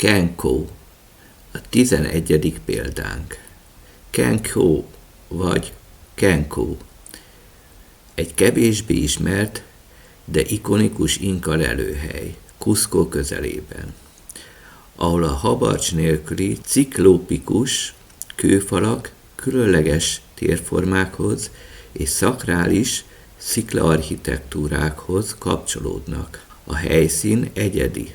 Kenko, a 11. példánk. Kenko vagy Kenko, egy kevésbé ismert, de ikonikus inka lelőhely, Cusco közelében, ahol a habarcs nélküli ciklópikus kőfalak különleges térformákhoz és szakrális sziklaarchitektúrákhoz kapcsolódnak. A helyszín egyedi,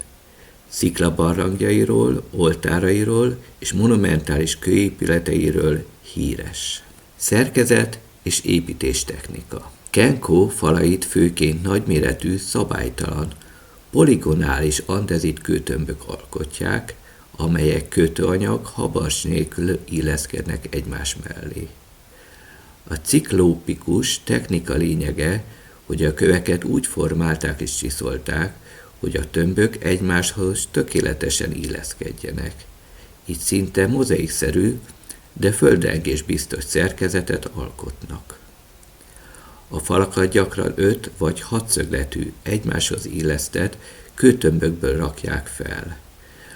sziklabarlangjairól, oltárairól és monumentális kőépületeiről híres. Szerkezet és építéstechnika. Kenko falait főként nagyméretű, szabálytalan, poligonális andezit kőtömbök alkotják, amelyek kötőanyag habarcs nélkül illeszkednek egymás mellé. A ciklópikus technika lényege, hogy a köveket úgy formálták és csiszolták, hogy a tömbök egymáshoz tökéletesen illeszkedjenek. Így szinte mozaikszerű, de földrengésbiztos szerkezetet alkotnak. A falakat gyakran 5 vagy 6 szögletű, egymáshoz illesztett kőtömbökből rakják fel,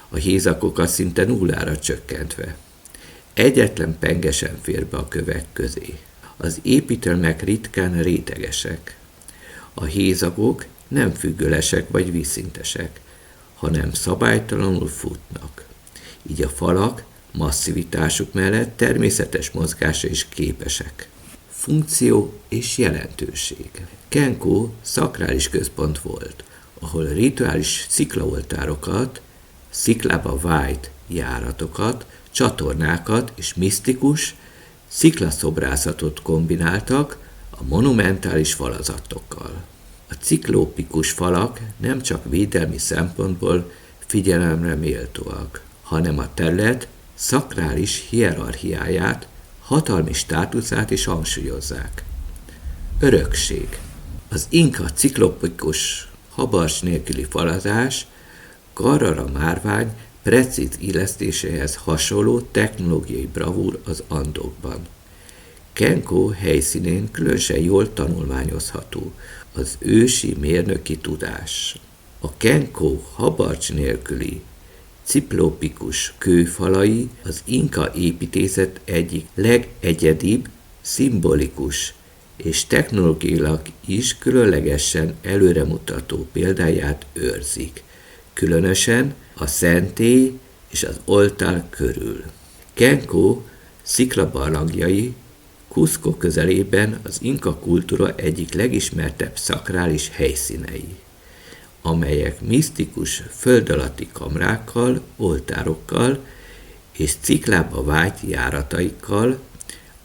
a hézakokat szinte nullára csökkentve. Egyetlen penge sem fér be a kövek közé. Az építőelemek ritkán rétegesek. A hézagok nem függőlesek vagy vízszintesek, hanem szabálytalanul futnak. Így a falak masszivitásuk mellett természetes mozgásra is képesek. Funkció és jelentőség. Kenko szakrális központ volt, ahol rituális sziklaoltárokat, sziklába vájt járatokat, csatornákat és misztikus sziklaszobrázatot kombináltak a monumentális falazatokkal. A ciklópikus falak nem csak védelmi szempontból figyelemre méltóak, hanem a terület szakrális hierarchiáját, hatalmi státuszát is hangsúlyozzák. Örökség. Az inka ciklópikus habarcs nélküli falazás Carrara márvány precíz illesztéséhez hasonló technológiai bravúr az Andokban. Kenko helyszínén különösen jól tanulmányozható az ősi mérnöki tudás. A Kenko habarcs nélküli ciklópikus kőfalai az inka építészet egyik legegyedibb, szimbolikus és technológiailag is különlegesen előremutató példáját őrzik, különösen a szentély és az oltár körül. Kenko sziklabarlangjai Cusco közelében az inka kultúra egyik legismertebb szakrális helyszínei, amelyek misztikus föld alatti kamrákkal, oltárokkal és ciklába vájt járataikkal,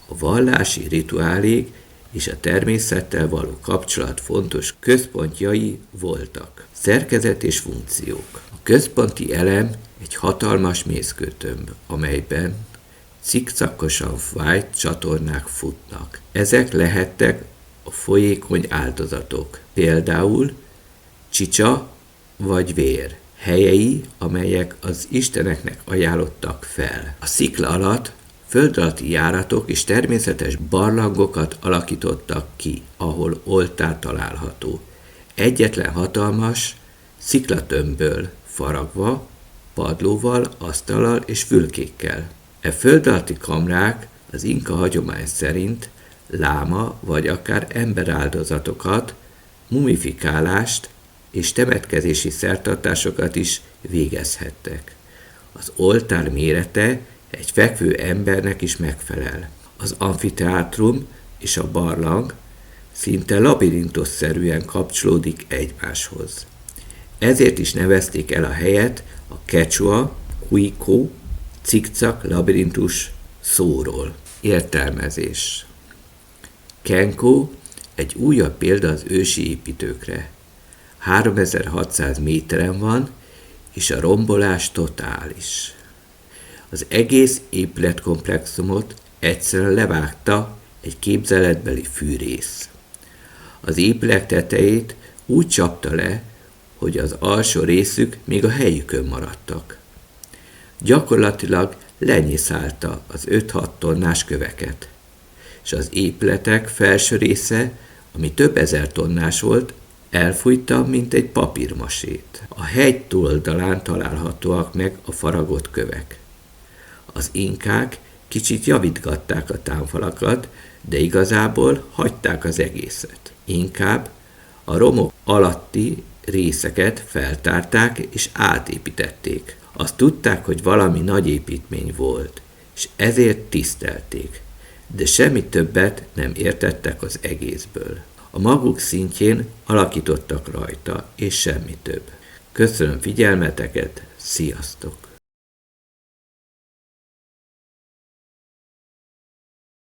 a vallási rituálék és a természettel való kapcsolat fontos központjai voltak. Szerkezet és funkciók. A központi elem egy hatalmas mészkőtömb, amelyben cikcakosan vájt csatornák futnak. Ezek lehettek a folyékony áldozatok, például csicsa vagy vér, helyei, amelyek az isteneknek ajánlottak fel. A szikla alatt föld alatti járatok és természetes barlangokat alakítottak ki, ahol oltár található. Egyetlen hatalmas sziklatömbből faragva, padlóval, asztallal és fülkékkel. E föld alatti kamrák az inka hagyomány szerint láma vagy akár emberáldozatokat, mumifikálást és temetkezési szertartásokat is végezhettek. Az oltár mérete egy fekvő embernek is megfelel. Az amfiteátrum és a barlang szinte labirintusszerűen kapcsolódik egymáshoz. Ezért is nevezték el a helyet a quechua, huico, cikcak labirintus szóról. Értelmezés. Kenko egy újabb példa az ősi építőkre. 3600 méteren van, és a rombolás totális. Az egész épületkomplexumot egyszerűen levágta egy képzeletbeli fűrész. Az épület tetejét úgy csapta le, hogy az alsó részük még a helyükön maradtak. Gyakorlatilag lenyiszálta az 5-6 tonnás köveket, és az épületek felső része, ami több ezer tonnás volt, elfújta, mint egy papírmasét. A hegy túloldalán találhatóak meg a faragott kövek. Az inkák kicsit javítgatták a támfalakat, de igazából hagyták az egészet. Inkább a romok alatti részeket feltárták és átépítették. Azt tudták, hogy valami nagy építmény volt, és ezért tisztelték, de semmi többet nem értettek az egészből. A maguk szintjén alakítottak rajta, és semmi több. Köszönöm figyelmeteket, sziasztok!